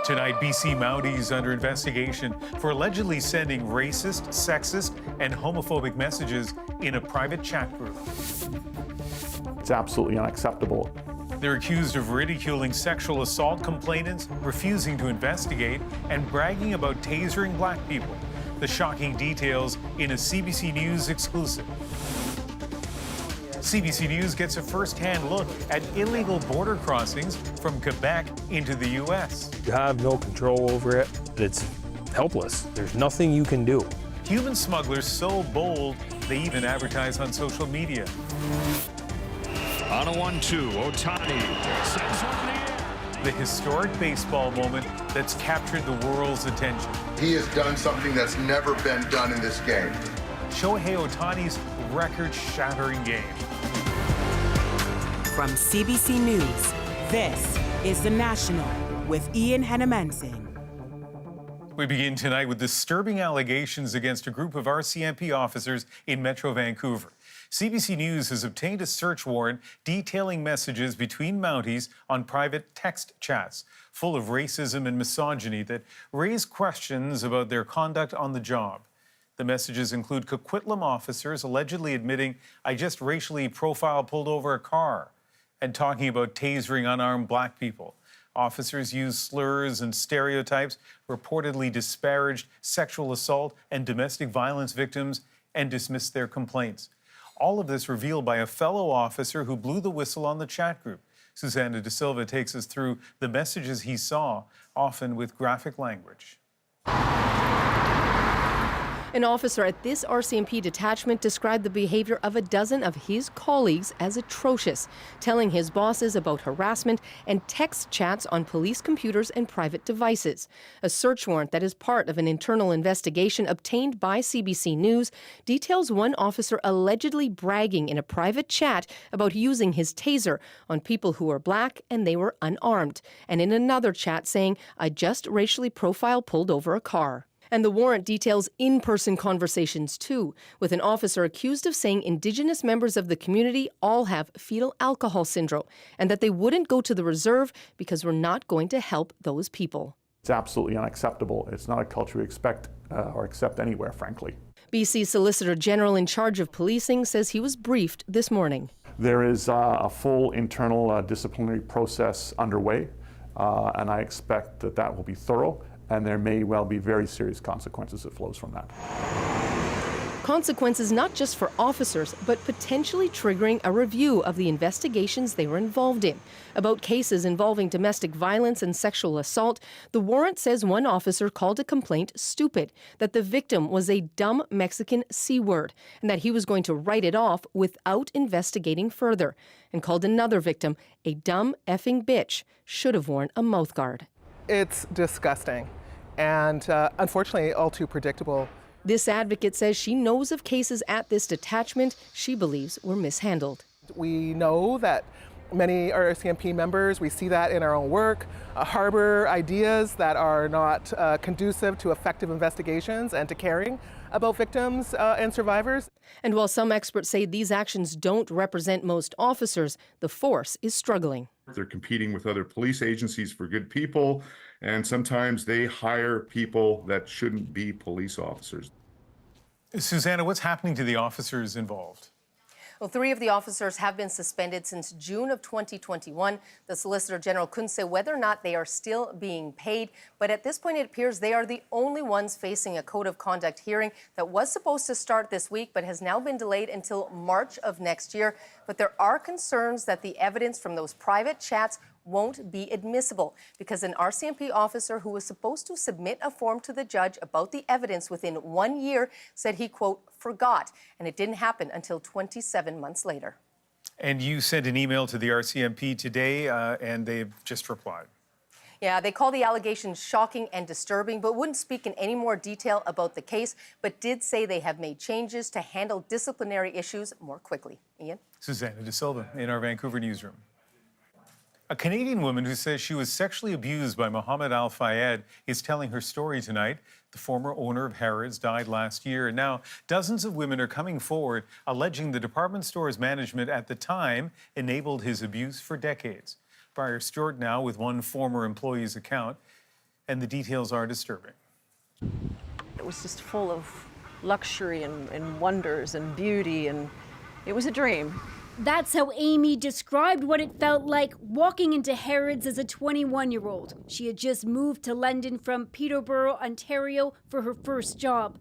Tonight, BC Mounties under investigation for allegedly sending racist, sexist, and homophobic messages in a private chat group. It's absolutely unacceptable. They're accused of ridiculing sexual assault complainants, refusing to investigate, and bragging about tasering black people. The shocking details in a CBC News exclusive. CBC News gets a first-hand look at illegal border crossings from Quebec into the U.S. You have no control over it. It's helpless. There's nothing you can do. Human smugglers so bold, they even advertise on social media. On a 1-2, Ohtani sends one in the air. The historic baseball moment that's captured the world's attention. He has done something that's never been done in this game. Shohei Ohtani's record-shattering game. From CBC News, this is The National with Ian Hennemanson. We begin tonight with disturbing allegations against a group of RCMP officers in Metro Vancouver. CBC News has obtained a search warrant detailing messages between Mounties on private text chats full of racism and misogyny that raise questions about their conduct on the job. The messages include Coquitlam officers allegedly admitting, "I just racially profile pulled over a car," and talking about tasering unarmed black people. Officers used slurs and stereotypes, reportedly disparaged sexual assault and domestic violence victims, and dismissed their complaints. All of this revealed by a fellow officer who blew the whistle on the chat group. Susanna De Silva takes us through the messages he saw, often with graphic language. An officer at this RCMP detachment described the behavior of a dozen of his colleagues as atrocious, telling his bosses about harassment and text chats on police computers and private devices. A search warrant that is part of an internal investigation obtained by CBC News details one officer allegedly bragging in a private chat about using his taser on people who were black and they were unarmed, and in another chat saying, "I just racially profile pulled over a car." And the warrant details in-person conversations, too, with an officer accused of saying Indigenous members of the community all have fetal alcohol syndrome and that they wouldn't go to the reserve because we're not going to help those people. It's absolutely unacceptable. It's not a culture we expect or accept anywhere, frankly. BC Solicitor General in charge of policing says he was briefed this morning. There is a full internal disciplinary process underway, and I expect that that will be thorough. And there may well be very serious consequences that flows from that. Consequences not just for officers, but potentially triggering a review of the investigations they were involved in. About cases involving domestic violence and sexual assault, the warrant says one officer called a complaint stupid, that the victim was a dumb Mexican C-word, and that he was going to write it off without investigating further, and called another victim a dumb effing bitch, should have worn a mouthguard. It's disgusting and unfortunately all too predictable. This advocate says she knows of cases at this detachment she believes were mishandled. We know that many RCMP members, we see that in our own work, harbor ideas that are not conducive to effective investigations and to caring about victims and survivors. And while some experts say these actions don't represent most officers, the force is struggling. They're competing with other police agencies for good people, and sometimes they hire people that shouldn't be police officers. Susanna, what's happening to the officers involved? Well, 3 of the officers have been suspended since June of 2021. The Solicitor General couldn't say whether or not they are still being paid, but at this point it appears they are the only ones facing a code of conduct hearing that was supposed to start this week but has now been delayed until March of next year. But there are concerns that the evidence from those private chats won't be admissible because an RCMP officer who was supposed to submit a form to the judge about the evidence within 1 year said he, quote, forgot, and it didn't happen until 27 months later. And you sent an email to the RCMP today, and they've just replied. Yeah, they call the allegations shocking and disturbing, but wouldn't speak in any more detail about the case, but did say they have made changes to handle disciplinary issues more quickly. Ian? Susanna De Silva in our Vancouver newsroom. A Canadian woman who says she was sexually abused by Mohamed Al-Fayed is telling her story tonight. The former owner of Harrods died last year, and now dozens of women are coming forward alleging the department store's management at the time enabled his abuse for decades. Briar Stewart now with one former employee's account. and the details are disturbing. It was just full of luxury and wonders and beauty, and it was a dream. That's how Amy described what it felt like walking into Harrods as a 21-year-old. She had just moved to London from Peterborough, Ontario for her first job.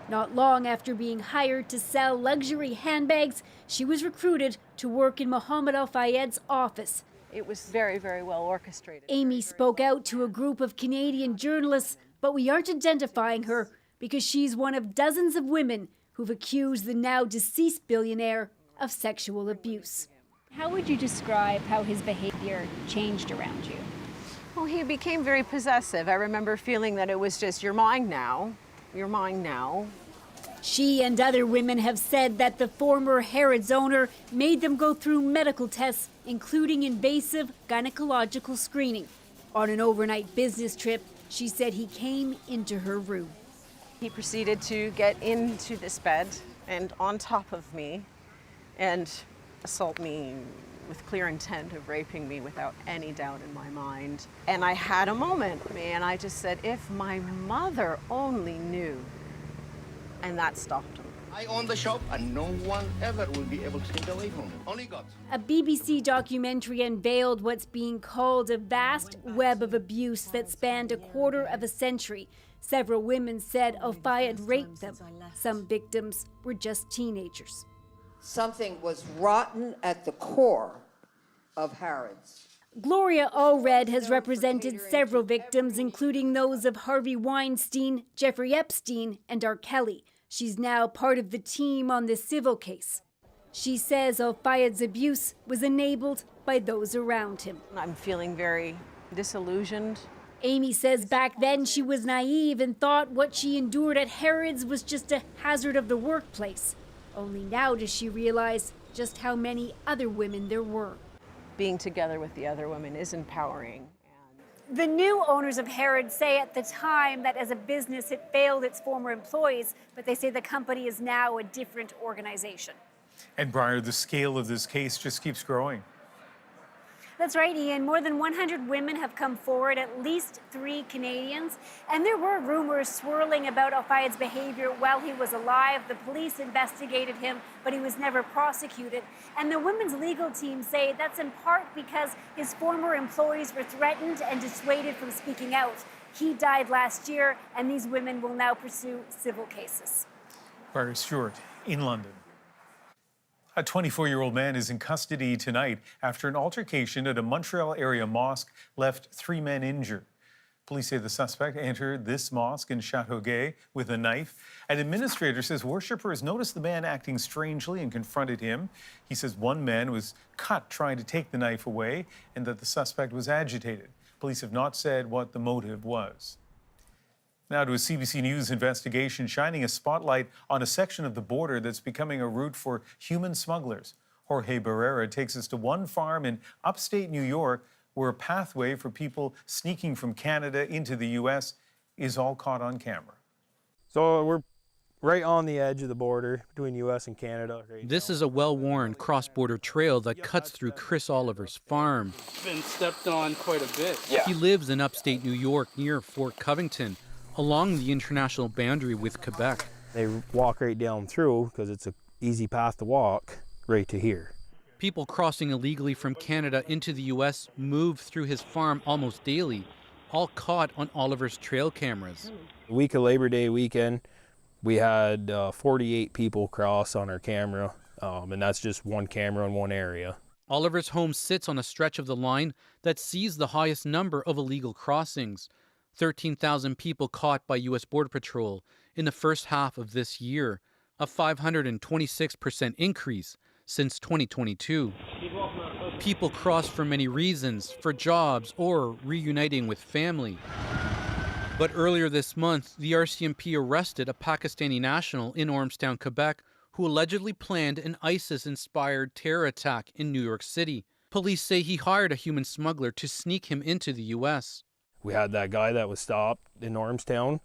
Not long after being hired to sell luxury handbags, she was recruited to work in Mohamed Al-Fayed's office. It was very, very well orchestrated. Amy spoke out to a group of Canadian journalists, but we aren't identifying her because she's one of dozens of women who've accused the now deceased billionaire of sexual abuse. How would you describe how his behavior changed around you? Well, he became very possessive. I remember feeling that it was just, you're mine now, you're mine now. She and other women have said that the former Harrods owner made them go through medical tests, including invasive gynecological screening. On an overnight business trip, she said he came into her room. He proceeded to get into this bed and on top of me and assault me with clear intent of raping me without any doubt in my mind. And I had a moment, man, I just said, if my mother only knew. And that stopped him. I own the shop and no one ever will be able to take it away from me. Only God. A BBC documentary unveiled what's being called a vast web of abuse that spanned a quarter of a century. Several women said Al-Fayed raped them. Some victims were just teenagers. Something was rotten at the core of Harrods. Gloria Allred has represented several victims, including those of Harvey Weinstein, Jeffrey Epstein, and R. Kelly. She's now part of the team on this civil case. She says Al-Fayed's abuse was enabled by those around him. I'm feeling very disillusioned. Amy says back then she was naive and thought what she endured at Harrods was just a hazard of the workplace. Only now does she realize just how many other women there were. Being together with the other women is empowering. The new owners of Harrods say at the time that as a business it failed its former employees, but they say the company is now a different organization. And Briar, the scale of this case just keeps growing. That's right, Ian. More than 100 women have come forward, at least 3 Canadians. And there were rumors swirling about Al-Fayed's behavior while he was alive. The police investigated him, but he was never prosecuted. And the women's legal team say that's in part because his former employees were threatened and dissuaded from speaking out. He died last year, and these women will now pursue civil cases. Briar Stewart in London. A 24-year-old man is in custody tonight after an altercation at a Montreal-area mosque left 3 men injured. Police say the suspect entered this mosque in Châteauguay with a knife. An administrator says worshippers noticed the man acting strangely and confronted him. He says one man was cut trying to take the knife away and that the suspect was agitated. Police have not said what the motive was. Now to a CBC News investigation shining a spotlight on a section of the border that's becoming a route for human smugglers. Jorge Barrera takes us to one farm in upstate New York where a pathway for people sneaking from Canada into the U.S. is all caught on camera. So we're right on the edge of the border between U.S. and Canada. This is a well-worn cross-border trail that cuts through Chris Oliver's farm. Been stepped on quite a bit. He lives in upstate New York near Fort Covington, along the international boundary with Quebec. They walk right down through because it's an easy path to walk right to here. People crossing illegally from Canada into the U.S. move through his farm almost daily, all caught on Oliver's trail cameras. The week of Labor Day weekend, we had 48 people cross on our camera, and that's just one camera in one area. Oliver's home sits on a stretch of the line that sees the highest number of illegal crossings. 13,000 people caught by U.S. Border Patrol in the first half of this year, a 526% increase since 2022. People cross for many reasons, for jobs or reuniting with family. But earlier this month, the RCMP arrested a Pakistani national in Ormstown, Quebec, who allegedly planned an ISIS-inspired terror attack in New York City. Police say he hired a human smuggler to sneak him into the U.S. We had that guy that was stopped in Ormstown.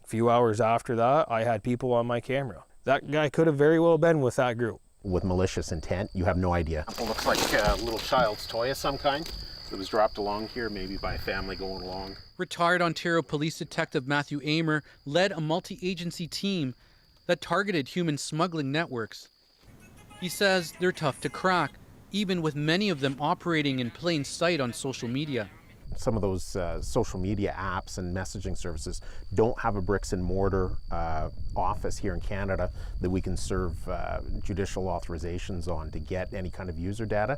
A few hours after that, I had people on my camera. That guy could have very well been with that group. With malicious intent, you have no idea. It looks like a little child's toy of some kind. that was dropped along here, maybe by a family going along. Retired Ontario Police Detective Matthew Amer led a multi-agency team that targeted human smuggling networks. He says they're tough to crack, even with many of them operating in plain sight on social media. Some of those social media apps and messaging services don't have a bricks and mortar office here in Canada that we can serve judicial authorizations on to get any kind of user data.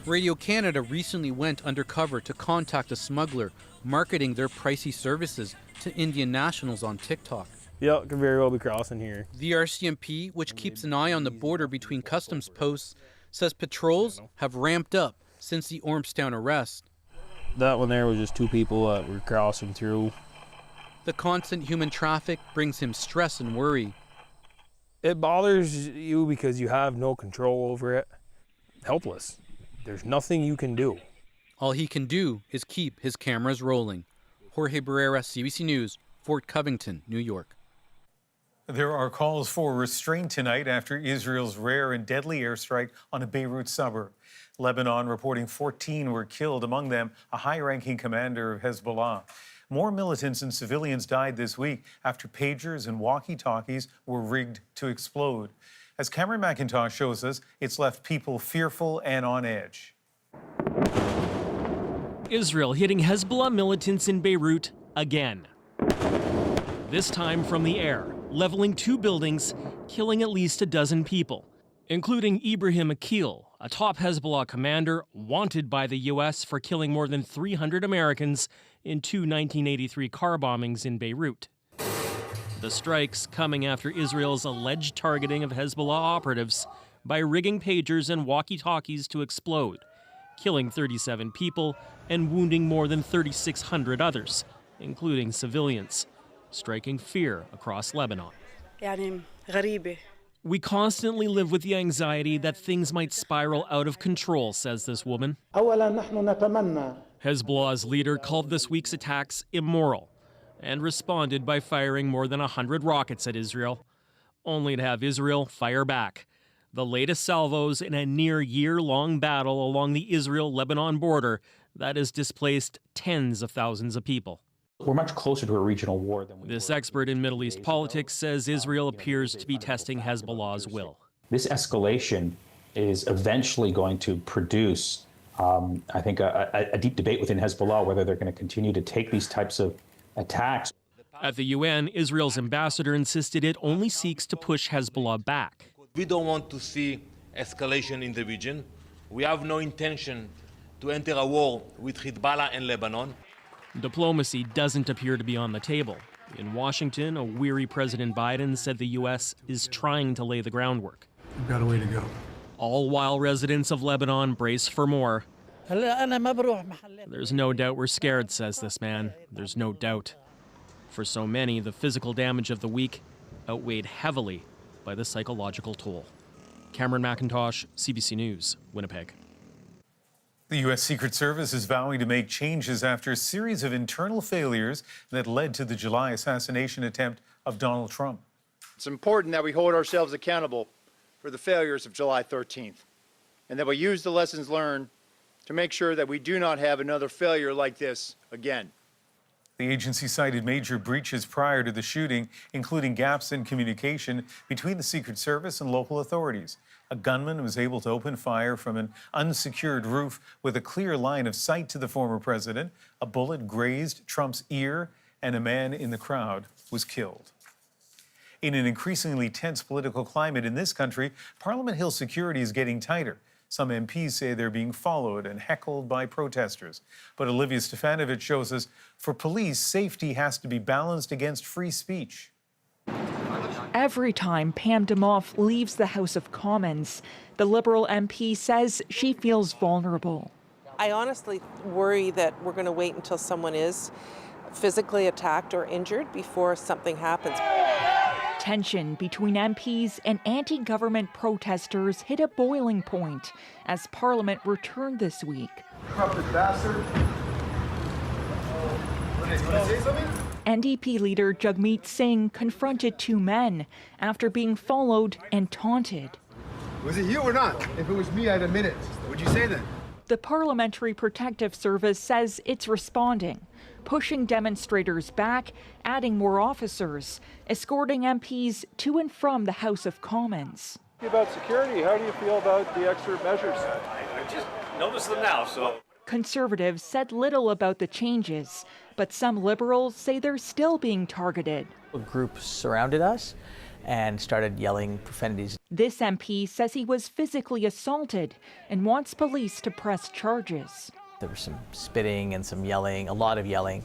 Radio Canada recently went undercover to contact a smuggler marketing their pricey services to Indian nationals on TikTok. Yeah, it could very well be crossing here. The RCMP, which keeps an eye on the border between customs posts, says patrols have ramped up since the Ormstown arrest. That one there was just two people that were crossing through. The constant human traffic brings him stress and worry. It bothers you because you have no control over it. Helpless. There's nothing you can do. All he can do is keep his cameras rolling. Jorge Barrera, CBC News, Fort Covington, New York. There are calls for restraint tonight after Israel's rare and deadly airstrike on a Beirut suburb. Lebanon reporting 14 were killed, among them a high-ranking commander of Hezbollah. More militants and civilians died this week after pagers and walkie-talkies were rigged to explode. As Cameron McIntosh shows us, it's left people fearful and on edge. Israel hitting Hezbollah militants in Beirut again. This time from the air, leveling two buildings, killing at least a dozen people, including Ibrahim Akil, a top Hezbollah commander wanted by the U.S. for killing more than 300 Americans in two 1983 car bombings in Beirut. The strikes coming after Israel's alleged targeting of Hezbollah operatives by rigging pagers and walkie-talkies to explode, killing 37 people and wounding more than 3,600 others, including civilians, striking fear across Lebanon. We constantly live with the anxiety that things might spiral out of control, says this woman. Hezbollah's leader called this week's attacks immoral and responded by firing more than 100 rockets at Israel, only to have Israel fire back. The latest salvos in a near year-long battle along the Israel-Lebanon border that has displaced tens of thousands of people. We're much closer to a regional war than we This expert in Middle East politics says Israel appears to be testing Hezbollah's will. This escalation is eventually going to produce, I think, a deep debate within Hezbollah whether they're going to continue to take these types of attacks. At the UN, Israel's ambassador insisted it only seeks to push Hezbollah back. We don't want to see escalation in the region. We have no intention to enter a war with Hezbollah and Lebanon. Diplomacy doesn't appear to be on the table. In Washington, a weary President Biden said the U.S. is trying to lay the groundwork. We've got a way to go. All while residents of Lebanon brace for more. There's no doubt we're scared, says this man. There's no doubt. For so many, the physical damage of the week outweighed heavily by the psychological toll. Cameron McIntosh, CBC News, Winnipeg. The U.S. Secret Service is vowing to make changes after a series of internal failures that led to the July assassination attempt of Donald Trump. It's important that we hold ourselves accountable for the failures of July 13th, and that we use the lessons learned to make sure that we do not have another failure like this again. The agency cited major breaches prior to the shooting, including gaps in communication between the Secret Service and local authorities. A gunman was able to open fire from an unsecured roof with a clear line of sight to the former president. A bullet grazed Trump's ear, and a man in the crowd was killed. In an increasingly tense political climate in this country, Parliament Hill security is getting tighter. Some MPs say they're being followed and heckled by protesters. But Olivia Stefanovic shows us, for police, safety has to be balanced against free speech. Every time Pam Demoff leaves the House of Commons, the Liberal MP says she feels vulnerable. I honestly worry that we're going to wait until someone is physically attacked or injured before something happens. Tension between MPs and anti-government protesters hit a boiling point as Parliament returned this week. Corrupted bastard. Say something? NDP leader Jagmeet Singh confronted two men after being followed and taunted. Was it you or not? If it was me, I'd admit it. What'd you say then? The Parliamentary Protective Service says it's responding, pushing demonstrators back, adding more officers, escorting MPs to and from the House of Commons. About security, how do you feel about the extra measures? I just noticed them now, so. Conservatives said little about the changes, but some Liberals say they're still being targeted. A group surrounded us and started yelling profanities. This MP says he was physically assaulted and wants police to press charges. There was some spitting and some yelling, a lot of yelling.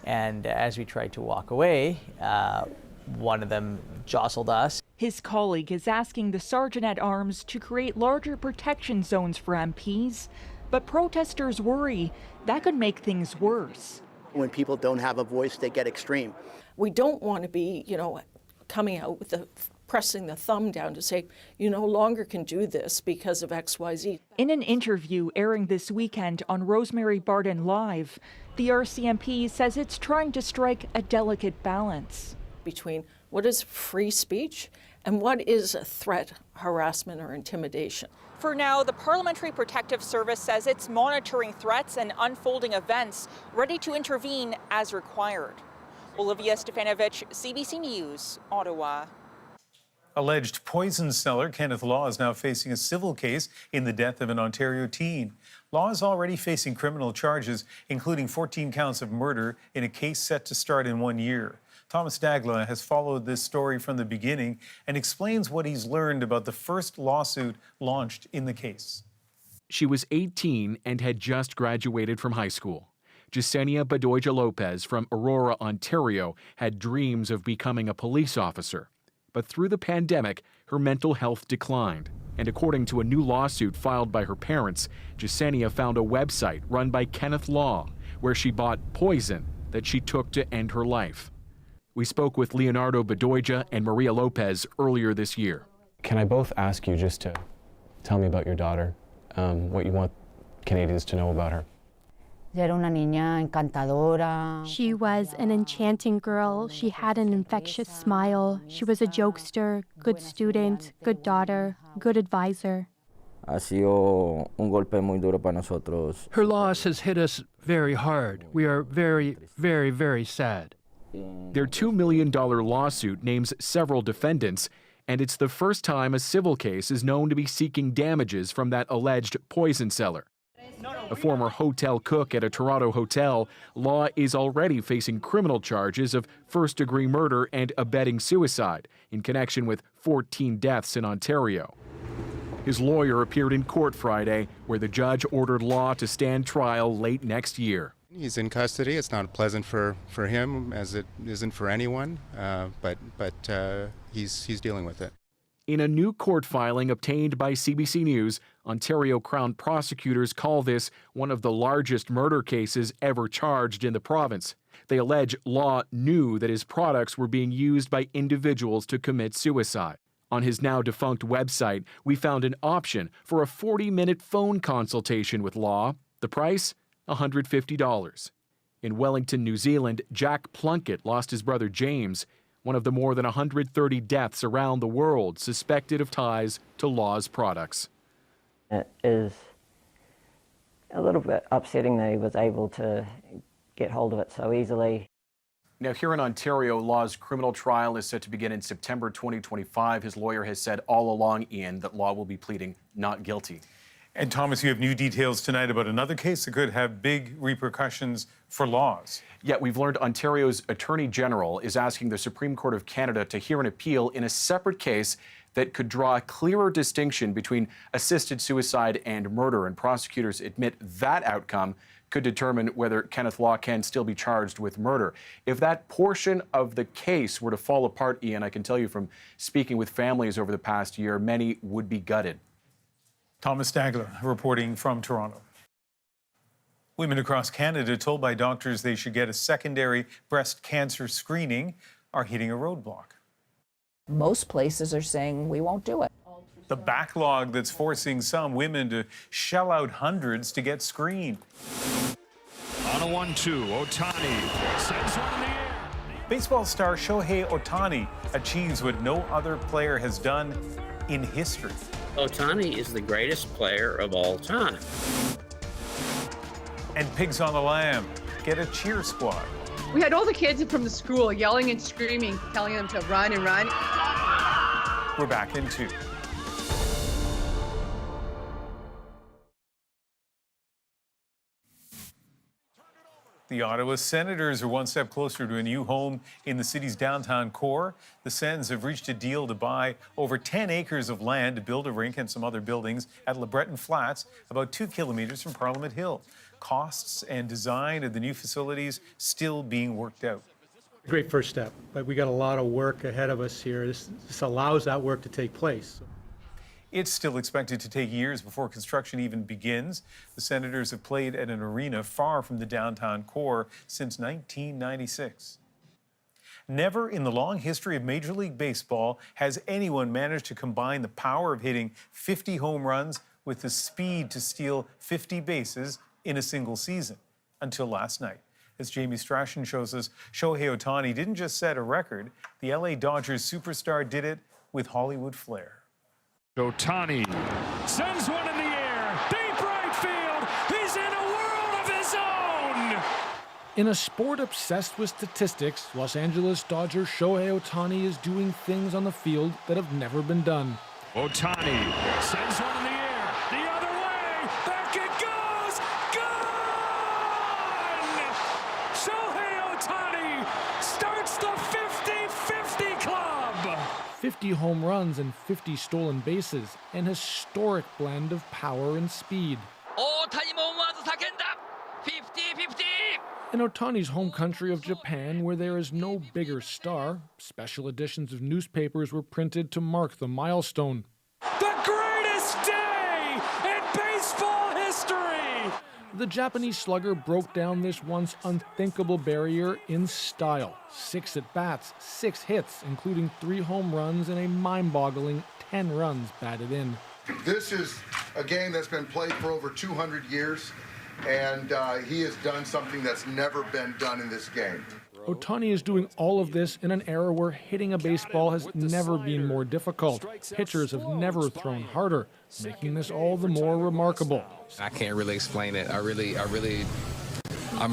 And as we tried to walk away, one of them jostled us. His colleague is asking the Sergeant-at-Arms to create larger protection zones for MPs, but protesters worry that could make things worse. When people don't have a voice, they get extreme. We don't want to be, coming out with pressing the thumb down to say, you no longer can do this because of XYZ. In an interview airing this weekend on Rosemary Barden Live, the RCMP says it's trying to strike a delicate balance between what is free speech and what is a threat, harassment, or intimidation. For now, the Parliamentary Protective Service says it's monitoring threats and unfolding events, ready to intervene as required. Olivia Stefanovic, CBC News, Ottawa. Alleged poison seller Kenneth Law is now facing a civil case in the death of an Ontario teen. Law is already facing criminal charges, including 14 counts of murder in a case set to start in 1 year. Thomas Dagla has followed this story from the beginning and explains what he's learned about the first lawsuit launched in the case. She was 18 and had just graduated from high school. Yesenia Bedoya Lopez from Aurora, Ontario, had dreams of becoming a police officer. But through the pandemic, her mental health declined. And according to a new lawsuit filed by her parents, Yesenia found a website run by Kenneth Law, where she bought poison that she took to end her life. We spoke with Leonardo Bedoya and Maria Lopez earlier this year. Can I both ask you just to tell me about your daughter, what you want Canadians to know about her? She was an enchanting girl. She had an infectious smile. She was a jokester, good student, good daughter, good advisor. Her loss has hit us very hard. We are very, very, very sad. Their $2 million lawsuit names several defendants, and it's the first time a civil case is known to be seeking damages from that alleged poison seller. A former hotel cook at a Toronto hotel, Law is already facing criminal charges of first-degree murder and abetting suicide in connection with 14 deaths in Ontario. His lawyer appeared in court Friday, where the judge ordered Law to stand trial late next year. He's in custody. It's not pleasant for him, as it isn't for anyone, but he's dealing with it. In a new court filing obtained by CBC News, Ontario Crown prosecutors call this one of the largest murder cases ever charged in the province. They allege Law knew that his products were being used by individuals to commit suicide. On his now defunct website, we found an option for a 40-minute phone consultation with Law. The price? $150. In Wellington, New Zealand, Jack Plunkett lost his brother James, one of the more than 130 deaths around the world suspected of ties to Law's products. It is a little bit upsetting that he was able to get hold of it so easily. Now, here in Ontario, Law's criminal trial is set to begin in September 2025. His lawyer has said all along, Ian, that Law will be pleading not guilty. And Thomas, you have new details tonight about another case that could have big repercussions for Laws. Yeah, we've learned Ontario's Attorney General is asking the Supreme Court of Canada to hear an appeal in a separate case that could draw a clearer distinction between assisted suicide and murder. And prosecutors admit that outcome could determine whether Kenneth Law can still be charged with murder. If that portion of the case were to fall apart, Ian, I can tell you from speaking with families over the past year, many would be gutted. Thomas Dagler reporting from Toronto. Women across Canada told by doctors they should get a secondary breast cancer screening are hitting a roadblock. Most places are saying we won't do it. The backlog that's forcing some women to shell out hundreds to get screened. On a 1-2, Ohtani sends one in the air. Baseball star Shohei Ohtani achieves what no other player has done in history. Ohtani is the greatest player of all time. And Pigs on the Lam get a cheer squad. We had all the kids from the school yelling and screaming, telling them to run and run. We're back in 2. The Ottawa Senators are one step closer to a new home in the city's downtown core. The Sens have reached a deal to buy over 10 acres of land to build a rink and some other buildings at Le Breton Flats, about 2 kilometers from Parliament Hill. Costs and design of the new facilities still being worked out. Great first step, but we got a lot of work ahead of us here. This allows that work to take place. It's still expected to take years before construction even begins. The Senators have played at an arena far from the downtown core since 1996. Never in the long history of Major League Baseball has anyone managed to combine the power of hitting 50 home runs with the speed to steal 50 bases in a single season, until last night. As Jamie Strachan shows us, Shohei Ohtani didn't just set a record, the LA Dodgers superstar did it with Hollywood flair. Ohtani sends one in the air, deep right field. He's in a world of his own. In a sport obsessed with statistics, Los Angeles Dodgers Shohei Ohtani is doing things on the field that have never been done. Ohtani sends one in the air, the other way, back it goes, gone! Shohei Ohtani starts the 50-50 club. 50 home runs and 50 stolen bases, an historic blend of power and speed. In Ohtani's home country of Japan, where there is no bigger star, special editions of newspapers were printed to mark the milestone. The greatest day in baseball history! The Japanese slugger broke down this once unthinkable barrier in style. 6 at-bats, 6 hits, including 3 home runs and a mind-boggling 10 runs batted in. This is a game that's been played for over 200 years, and he has done something that's never been done in this game. Ohtani is doing all of this in an era where hitting a baseball has never been more difficult. Pitchers have never thrown harder, making this all the more remarkable. I can't really explain it. I'm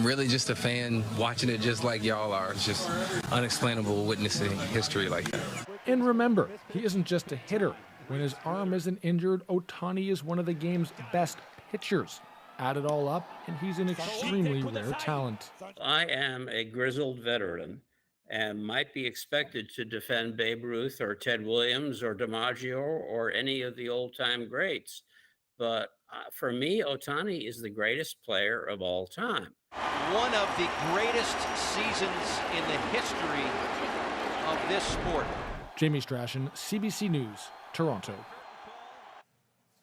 really just a fan watching it just like y'all are. It's just unexplainable witnessing history like that. And remember, he isn't just a hitter. When his arm isn't injured, Ohtani is one of the game's best pitchers. Add it all up, and he's an extremely rare talent. I am a grizzled veteran and might be expected to defend Babe Ruth or Ted Williams or DiMaggio or any of the old-time greats. But for me, Ohtani is the greatest player of all time. One of the greatest seasons in the history of this sport. Jamie Strachan, CBC News, Toronto.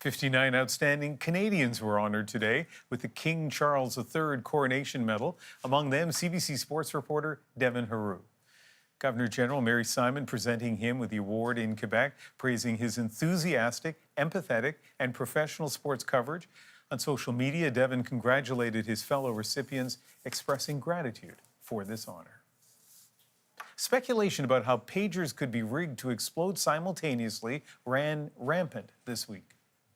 59 outstanding Canadians were honored today with the King Charles III Coronation Medal. Among them, CBC sports reporter Devin Heroux. Governor General Mary Simon presenting him with the award in Quebec, praising his enthusiastic, empathetic, and professional sports coverage. On social media, Devin congratulated his fellow recipients, expressing gratitude for this honor. Speculation about how pagers could be rigged to explode simultaneously ran rampant this week.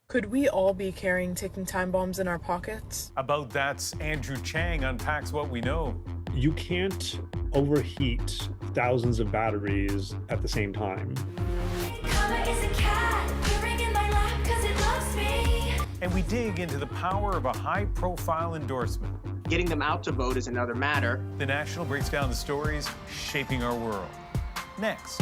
Could we all be carrying ticking time bombs in our pockets? About that's Andrew Chang unpacks what we know. You can't overheat thousands of batteries at the same time. And we dig into the power of a high-profile endorsement. Getting them out to vote is another matter. The National breaks down the stories shaping our world. Next.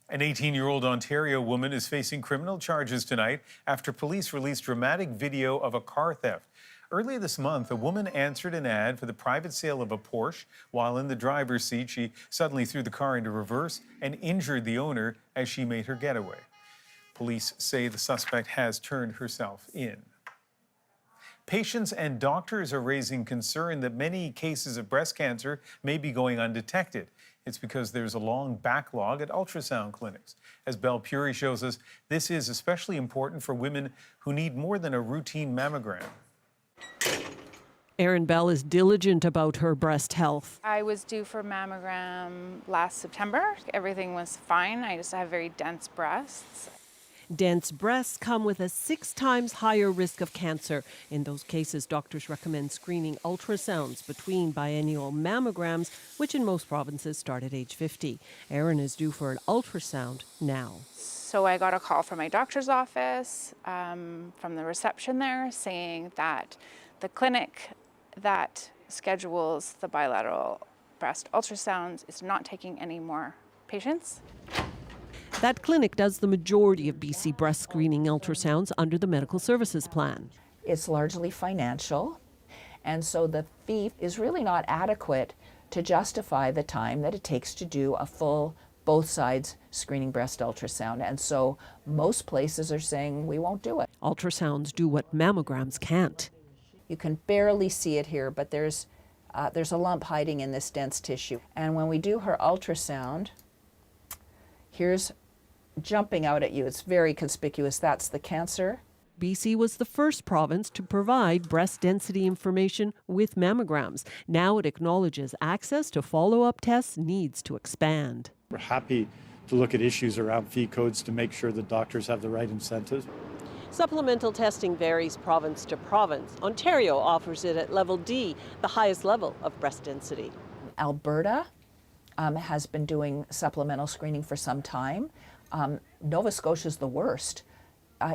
An 18-year-old Ontario woman is facing criminal charges tonight after police released dramatic video of a car theft. Earlier this month, a woman answered an ad for the private sale of a Porsche. While in the driver's seat, she suddenly threw the car into reverse and injured the owner as she made her getaway. Police say the suspect has turned herself in. Patients and doctors are raising concern that many cases of breast cancer may be going undetected. It's because there's a long backlog at ultrasound clinics. As Belle Puri shows us, this is especially important for women who need more than a routine mammogram. Erin Bell is diligent about her breast health. I was due for mammogram last September. Everything was fine. I just have very dense breasts. Dense breasts come with a 6 times higher risk of cancer. In those cases, doctors recommend screening ultrasounds between biennial mammograms, which in most provinces start at age 50. Erin is due for an ultrasound now. So I got a call from my doctor's office, from the reception there, saying that the clinic that schedules the bilateral breast ultrasounds is not taking any more patients. That clinic does the majority of BC breast screening ultrasounds under the Medical Services Plan. It's largely financial, and so the fee is really not adequate to justify the time that it takes to do a full both sides screening breast ultrasound. And so most places are saying we won't do it. Ultrasounds do what mammograms can't. You can barely see it here, but there's a lump hiding in this dense tissue. And when we do her ultrasound, here's jumping out at you. It's very conspicuous. That's the cancer. BC was the first province to provide breast density information with mammograms. Now it acknowledges access to follow-up tests needs to expand. We're happy to look at issues around fee codes to make sure that doctors have the right incentives. Supplemental testing varies province to province. Ontario offers it at level D, the highest level of breast density. Alberta has been doing supplemental screening for some time. Nova Scotia's the worst.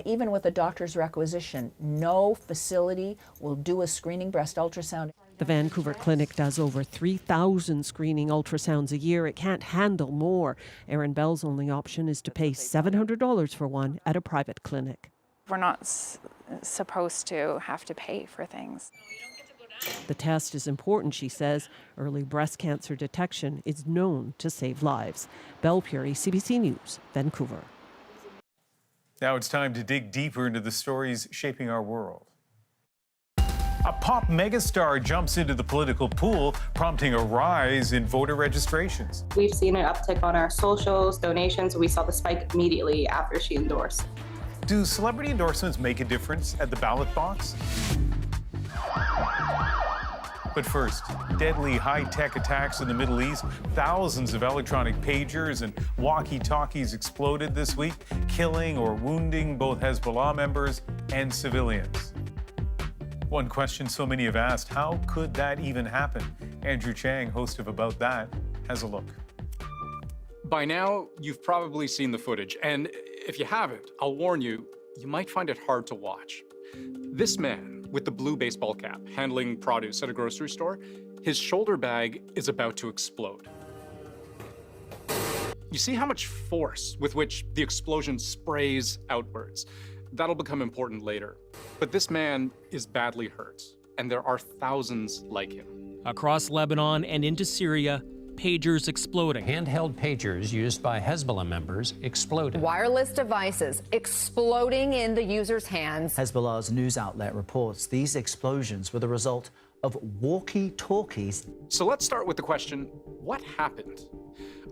Even with a doctor's requisition, no facility will do a screening breast ultrasound. The Vancouver clinic does over 3,000 screening ultrasounds a year. It can't handle more. Erin Bell's only option is to pay $700 for one at a private clinic. We're not supposed to have to pay for things. The test is important, she says. Early breast cancer detection is known to save lives. Belle Puri, CBC News, Vancouver. Now it's time to dig deeper into the stories shaping our world. A pop megastar jumps into the political pool, prompting a rise in voter registrations. We've seen an uptick on our socials, donations. We saw the spike immediately after she endorsed. Do celebrity endorsements make a difference at the ballot box? But first, deadly high-tech attacks in the Middle East. Thousands of electronic pagers and walkie-talkies exploded this week, killing or wounding both Hezbollah members and civilians. One question so many have asked, how could that even happen? Andrew Chang, host of About That, has a look. By now, you've probably seen the footage, and if you haven't, I'll warn you, you might find it hard to watch. This man with the blue baseball cap handling produce at a grocery store, his shoulder bag is about to explode. You see how much force with which the explosion sprays outwards. That'll become important later. But this man is badly hurt, and there are thousands like him. Across Lebanon and into Syria, pagers exploding. Handheld pagers used by Hezbollah members exploded. Wireless devices exploding in the user's hands. Hezbollah's news outlet reports these explosions were the result of walkie-talkies. So let's start with the question, what happened?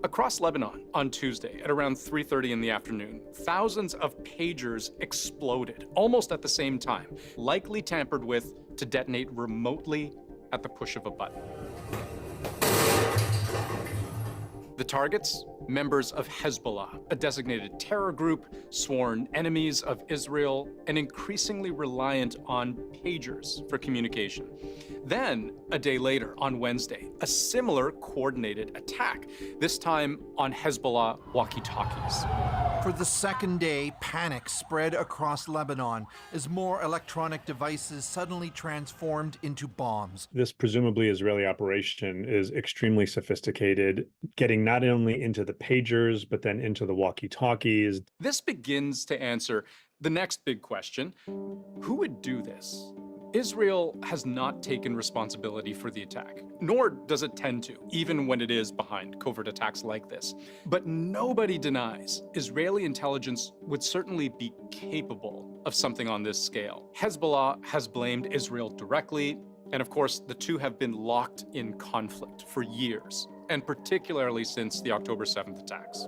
Across Lebanon on Tuesday at around 3:30 in the afternoon, thousands of pagers exploded almost at the same time, likely tampered with to detonate remotely at the push of a button. The targets? Members of Hezbollah, a designated terror group, sworn enemies of Israel, and increasingly reliant on pagers for communication. Then, a day later, on Wednesday, a similar coordinated attack, this time on Hezbollah walkie-talkies. For the second day, panic spread across Lebanon as more electronic devices suddenly transformed into bombs. This presumably Israeli operation is extremely sophisticated, getting not only into the pagers, but then into the walkie-talkies. This begins to answer the next big question: who would do this? Israel has not taken responsibility for the attack, nor does it tend to, even when it is behind covert attacks like this. But nobody denies Israeli intelligence would certainly be capable of something on this scale. Hezbollah has blamed Israel directly, and of course, the two have been locked in conflict for years, and particularly since the October 7th attacks.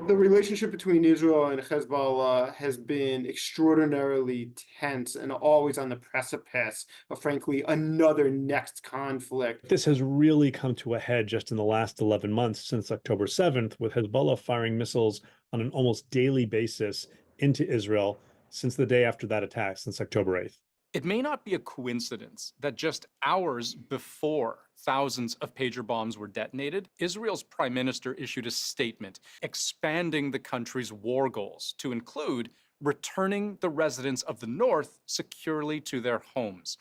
The relationship between Israel and Hezbollah has been extraordinarily tense and always on the precipice of, frankly, another next conflict. This has really come to a head just in the last 11 months since October 7th, with Hezbollah firing missiles on an almost daily basis into Israel since the day after that attack, since October 8th. It may not be a coincidence that just hours before thousands of pager bombs were detonated, Israel's prime minister issued a statement expanding the country's war goals to include returning the residents of the north securely to their homes.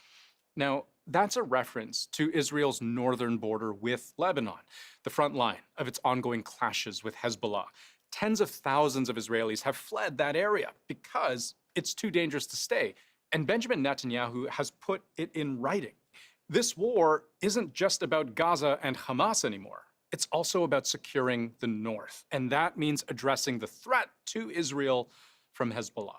Now, that's a reference to Israel's northern border with Lebanon, the front line of its ongoing clashes with Hezbollah. Tens of thousands of Israelis have fled that area because it's too dangerous to stay. And Benjamin Netanyahu has put it in writing. This war isn't just about Gaza and Hamas anymore. It's also about securing the north. And that means addressing the threat to Israel from Hezbollah.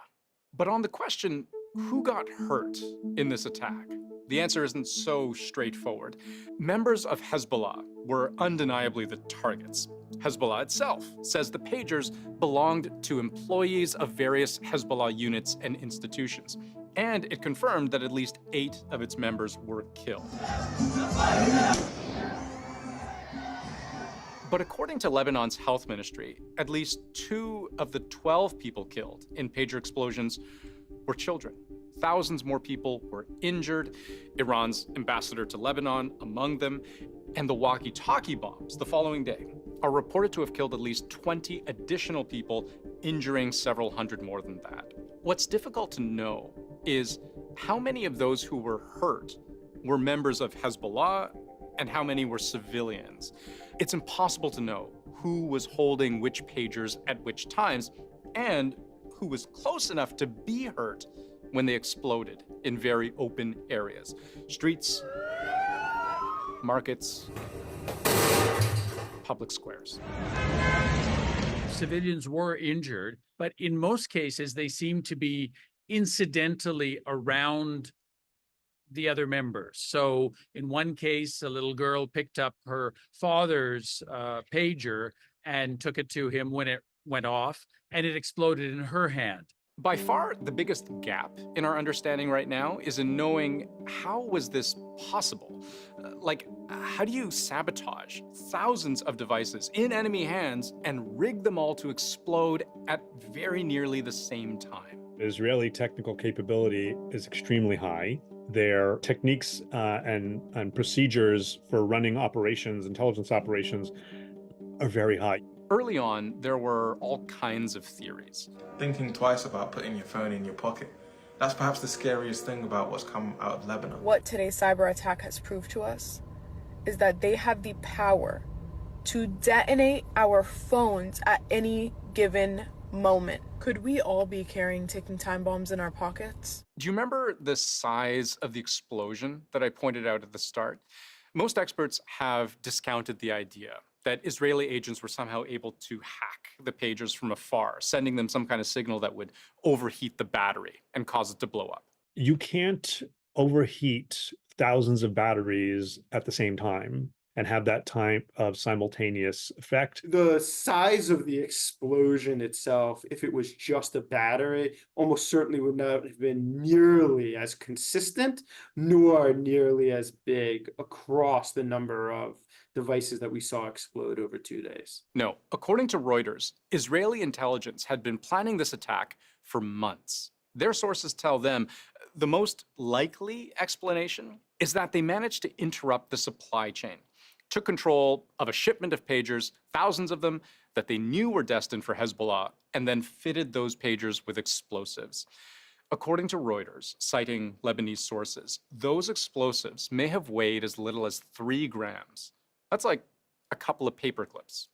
But on the question, who got hurt in this attack? The answer isn't so straightforward. Members of Hezbollah were undeniably the targets. Hezbollah itself says the pagers belonged to employees of various Hezbollah units and institutions. And it confirmed that at least 8 of its members were killed. But according to Lebanon's health ministry, at least 2 of the 12 people killed in pager explosions were children. Thousands more people were injured, Iran's ambassador to Lebanon among them, and the walkie-talkie bombs the following day are reported to have killed at least 20 additional people, injuring several hundred more than that. What's difficult to know is how many of those who were hurt were members of Hezbollah and how many were civilians. It's impossible to know who was holding which pagers at which times and who was close enough to be hurt when they exploded in very open areas. Streets, markets, public squares. Civilians were injured, but in most cases, they seem to be incidentally around the other members. So in one case, a little girl picked up her father's pager and took it to him when it went off, and it exploded in her hand. By far, the biggest gap in our understanding right now is in knowing how was this possible? How do you sabotage thousands of devices in enemy hands and rig them all to explode at very nearly the same time? Israeli technical capability is extremely high. Their techniques and procedures for running operations, intelligence operations, are very high. Early on, there were all kinds of theories. Thinking twice about putting your phone in your pocket. That's perhaps the scariest thing about what's come out of Lebanon. What today's cyber attack has proved to us is that they have the power to detonate our phones at any given moment. Could we all be carrying ticking time bombs in our pockets? Do you remember the size of the explosion that I pointed out at the start? Most experts have discounted the idea that Israeli agents were somehow able to hack the pagers from afar, sending them some kind of signal that would overheat the battery and cause it to blow up. You can't overheat thousands of batteries at the same time and have that type of simultaneous effect. The size of the explosion itself, if it was just a battery, almost certainly would not have been nearly as consistent, nor nearly as big across the number of devices that we saw explode over 2 days. No, according to Reuters, Israeli intelligence had been planning this attack for months. Their sources tell them the most likely explanation is that they managed to interrupt the supply chain, took control of a shipment of pagers, thousands of them, that they knew were destined for Hezbollah, and then fitted those pagers with explosives. According to Reuters, citing Lebanese sources, those explosives may have weighed as little as 3 grams. That's like a couple of paper clips,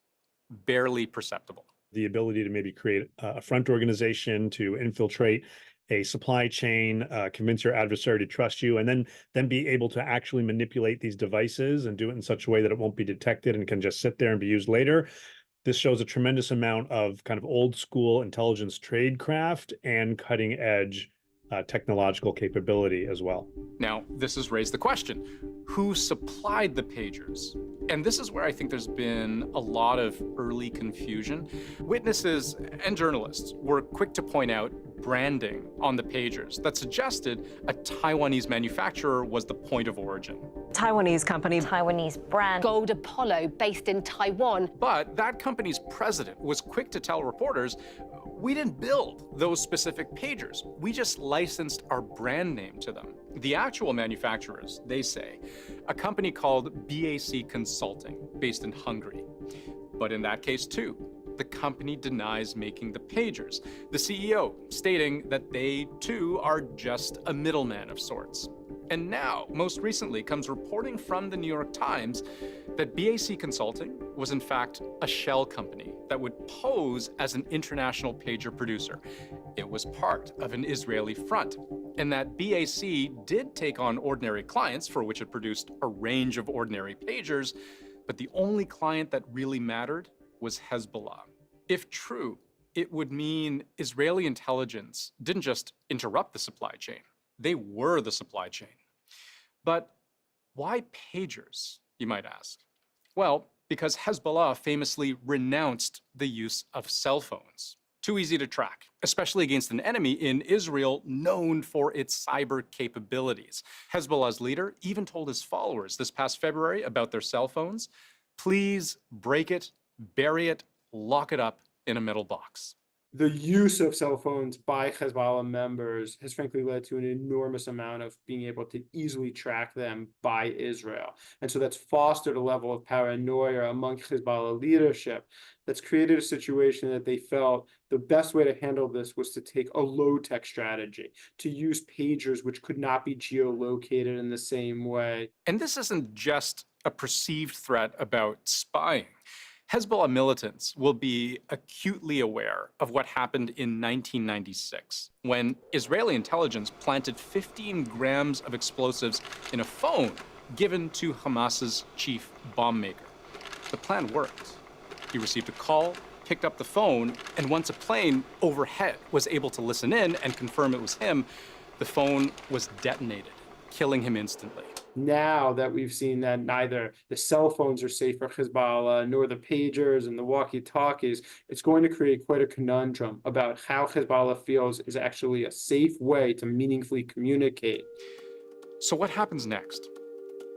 barely perceptible. The ability to maybe create a front organization to infiltrate a supply chain, convince your adversary to trust you, and then be able to actually manipulate these devices and do it in such a way that it won't be detected and can just sit there and be used later. This shows a tremendous amount of kind of old school intelligence tradecraft and cutting edge technological capability as well. Now, this has raised the question, who supplied the pagers? And this is where I think there's been a lot of early confusion. Witnesses and journalists were quick to point out branding on the pagers that suggested a Taiwanese manufacturer was the point of origin. Taiwanese company. Taiwanese brand. Gold Apollo, based in Taiwan. But that company's president was quick to tell reporters, we didn't build those specific pagers. We just licensed our brand name to them. The actual manufacturers, they say, a company called BAC Consulting, based in Hungary. But in that case, too, the company denies making the pagers, the CEO stating that they, too, are just a middleman of sorts. And now, most recently, comes reporting from the New York Times that BAC Consulting was in fact a shell company that would pose as an international pager producer. It was part of an Israeli front, and that BAC did take on ordinary clients for which it produced a range of ordinary pagers, but the only client that really mattered was Hezbollah. If true, it would mean Israeli intelligence didn't just interrupt the supply chain, they were the supply chain. But why pagers, you might ask? Well, because Hezbollah famously renounced the use of cell phones. Too easy to track, especially against an enemy in Israel known for its cyber capabilities. Hezbollah's leader even told his followers this past February about their cell phones, please break it, bury it, lock it up in a metal box. The use of cell phones by Hezbollah members has frankly led to an enormous amount of being able to easily track them by Israel. And so that's fostered a level of paranoia among Hezbollah leadership that's created a situation that they felt the best way to handle this was to take a low-tech strategy, to use pagers which could not be geolocated in the same way. And this isn't just a perceived threat about spying. Hezbollah militants will be acutely aware of what happened in 1996, when Israeli intelligence planted 15 grams of explosives in a phone given to Hamas's chief bomb maker. The plan worked. He received a call, picked up the phone, and once a plane overhead was able to listen in and confirm it was him, the phone was detonated, killing him instantly. Now that we've seen that neither the cell phones are safe for Hezbollah, nor the pagers and the walkie-talkies, it's going to create quite a conundrum about how Hezbollah feels is actually a safe way to meaningfully communicate. So what happens next?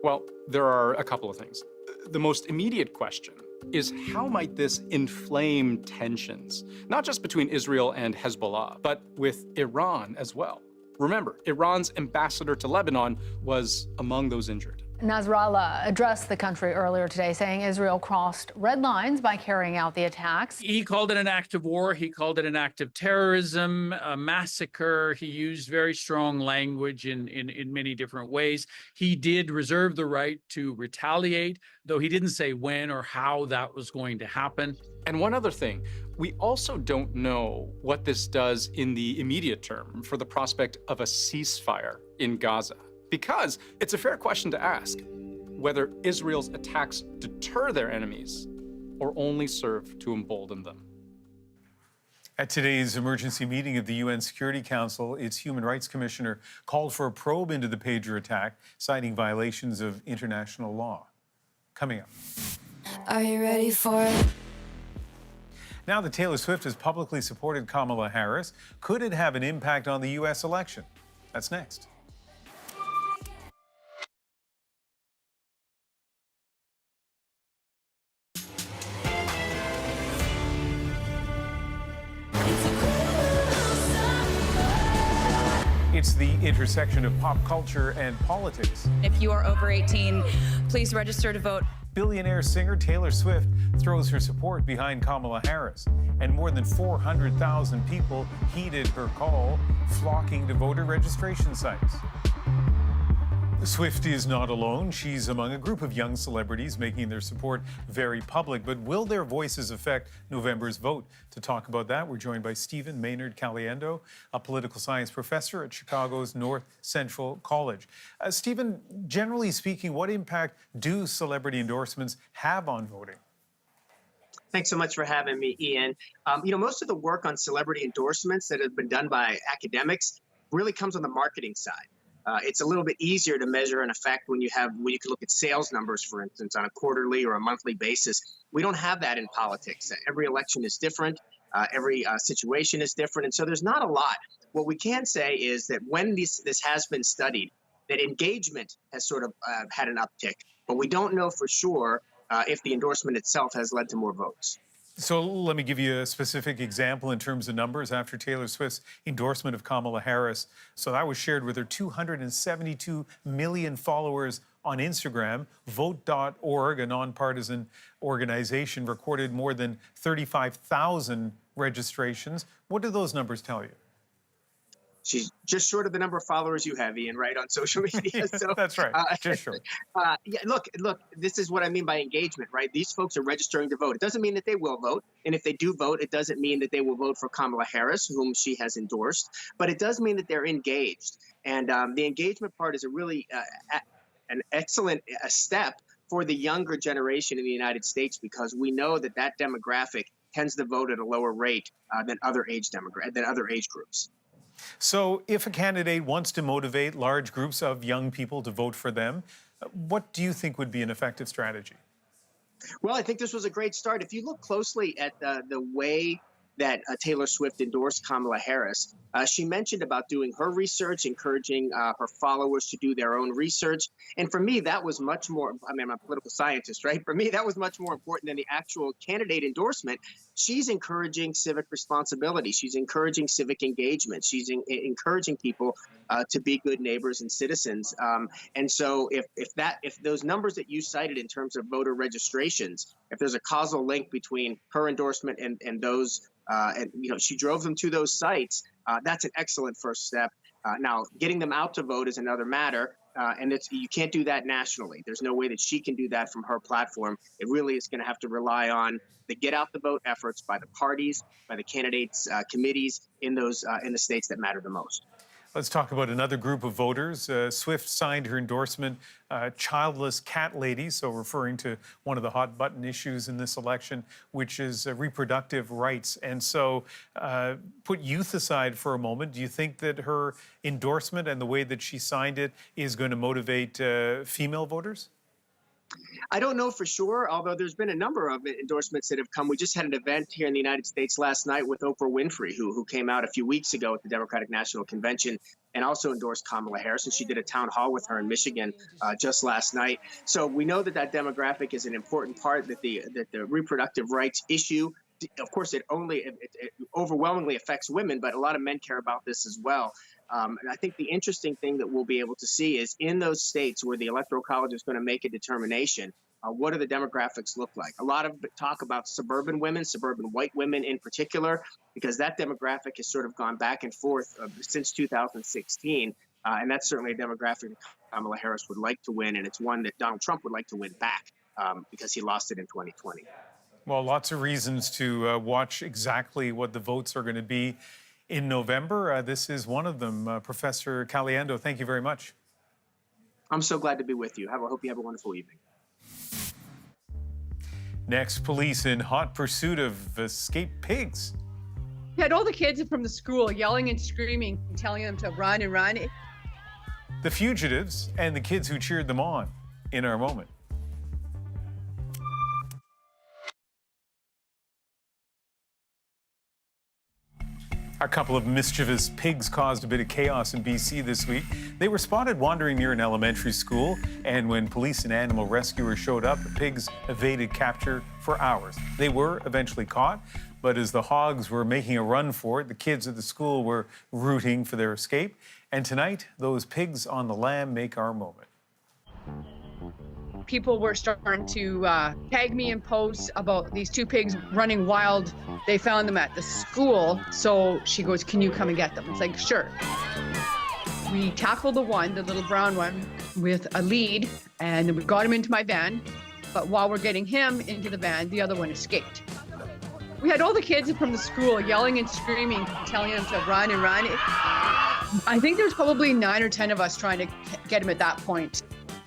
Well, there are a couple of things. The most immediate question is how might this inflame tensions, not just between Israel and Hezbollah, but with Iran as well? Remember, Iran's ambassador to Lebanon was among those injured. Nasrallah addressed the country earlier today, saying Israel crossed red lines by carrying out the attacks. He called it an act of war. He called it an act of terrorism, a massacre. He used very strong language in many different ways. He did reserve the right to retaliate, though he didn't say when or how that was going to happen. And one other thing, we also don't know what this does in the immediate term for the prospect of a ceasefire in Gaza. Because it's a fair question to ask whether Israel's attacks deter their enemies or only serve to embolden them. At today's emergency meeting of the UN Security Council, its Human Rights Commissioner called for a probe into the pager attack, citing violations of international law. Coming up. Are you ready for it? Now that Taylor Swift has publicly supported Kamala Harris, could it have an impact on the U.S. election? That's next. It's the intersection of pop culture and politics. If you are over 18, please register to vote. Billionaire singer Taylor Swift throws her support behind Kamala Harris, and more than 400,000 people heeded her call, flocking to voter registration sites. Swift is not alone. She's among a group of young celebrities making their support very public. But will their voices affect November's vote? To talk about that, we're joined by Stephen Maynard Caliendo, a political science professor at Chicago's North Central College. Stephen, generally speaking, what impact do celebrity endorsements have on voting? Thanks so much for having me, Ian. Most of the work on celebrity endorsements that has been done by academics really comes on the marketing side. It's a little bit easier to measure an effect when you can look at sales numbers, for instance, on a quarterly or a monthly basis. We don't have that in politics. Every election is different. Every situation is different. And so there's not a lot. What we can say is that when this has been studied, that engagement has sort of had an uptick, but we don't know for sure if the endorsement itself has led to more votes. So let me give you a specific example in terms of numbers after Taylor Swift's endorsement of Kamala Harris. So that was shared with her 272 million followers on Instagram. Vote.org, a nonpartisan organization, recorded more than 35,000 registrations. What do those numbers tell you? She's just short of the number of followers you have, Ian, right, on social media. So, that's right, just short. Yeah, look, this is what I mean by engagement, right? These folks are registering to vote. It doesn't mean that they will vote. And if they do vote, it doesn't mean that they will vote for Kamala Harris, whom she has endorsed. But it does mean that they're engaged. And the engagement part is a really an excellent step for the younger generation in the United States, because we know that that demographic tends to vote at a lower rate than other age groups. So if a candidate wants to motivate large groups of young people to vote for them, what do you think would be an effective strategy? Well, I think this was a great start. If you look closely at the way that Taylor Swift endorsed Kamala Harris, she mentioned about doing her research, encouraging her followers to do their own research. And for me, that was much more, I mean, I'm a political scientist, right? For me, that was much more important than the actual candidate endorsement. She's encouraging civic responsibility. She's encouraging civic engagement. She's encouraging people to be good neighbors and citizens. And so if those numbers that you cited in terms of voter registrations, if there's a causal link between her endorsement and those, and she drove them to those sites, that's an excellent first step. Now, getting them out to vote is another matter. And you can't do that nationally. There's no way that she can do that from her platform. It really is going to have to rely on the get out the vote efforts by the parties, by the candidates' committees in those in the states that matter the most. Let's talk about another group of voters. Swift signed her endorsement, childless cat lady, so referring to one of the hot button issues in this election, which is reproductive rights. And so put youth aside for a moment. Do you think that her endorsement and the way that she signed it is going to motivate female voters? I don't know for sure, although there's been a number of endorsements that have come. We just had an event here in the United States last night with Oprah Winfrey, who came out a few weeks ago at the Democratic National Convention and also endorsed Kamala Harris. And she did a town hall with her in Michigan just last night. So we know that that demographic is an important part, that the reproductive rights issue. Of course, it overwhelmingly affects women, but a lot of men care about this as well. And I think the interesting thing that we'll be able to see is in those states where the Electoral College is going to make a determination, what do the demographics look like? A lot of talk about suburban women, suburban white women in particular, because that demographic has sort of gone back and forth since 2016. And that's certainly a demographic that Kamala Harris would like to win, and it's one that Donald Trump would like to win back because he lost it in 2020. Well, lots of reasons to watch exactly what the votes are going to be in November. This is one of them. Professor Caliendo, thank you very much. I'm so glad to be with you. I hope you have a wonderful evening. Next, police in hot pursuit of escaped pigs. We had all the kids from the school yelling and screaming, telling them to run and run. The fugitives and the kids who cheered them on in our moment. A couple of mischievous pigs caused a bit of chaos in BC this week. They were spotted wandering near an elementary school, and when police and animal rescuers showed up, the pigs evaded capture for hours. They were eventually caught, but as the hogs were making a run for it, the kids at the school were rooting for their escape. And tonight, those pigs on the lam make our moment. People were starting to tag me in posts about these two pigs running wild. They found them at the school. So she goes, "Can you come and get them?" It's like, sure. We tackled the one, the little brown one, with a lead, and we got him into my van. But while we're getting him into the van, the other one escaped. We had all the kids from the school yelling and screaming, telling them to run and run. I think there's probably 9 or 10 of us trying to get him at that point.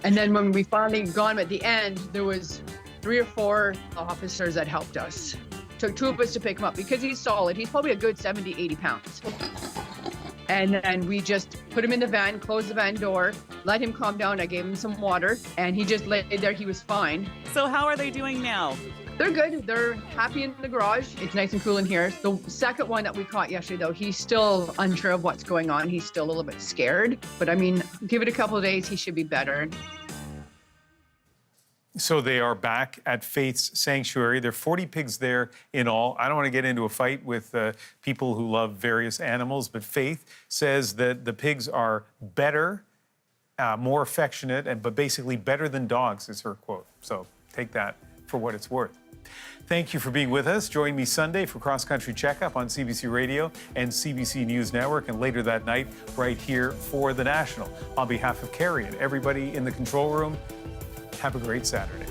And then when we finally got him at the end, there was 3 or 4 officers that helped us. Took 2 of us to pick him up because he's solid. He's probably a good 70, 80 pounds. And then we just put him in the van, closed the van door, let him calm down. I gave him some water, and he just lay there. He was fine. So how are they doing now? They're good. They're happy in the garage. It's nice and cool in here. The second one that we caught yesterday, though, he's still unsure of what's going on. He's still a little bit scared. But I mean, give it a couple of days, he should be better. So they are back at Faith's sanctuary. There are 40 pigs there in all. I don't want to get into a fight with people who love various animals, but Faith says that the pigs are better, more affectionate, but basically better than dogs is her quote. So take that for what it's worth. Thank you for being with us. Join me Sunday for Cross Country Checkup on CBC Radio and CBC News Network, and later that night right here for The National. On behalf of Carrie and everybody in the control room, have a great Saturday.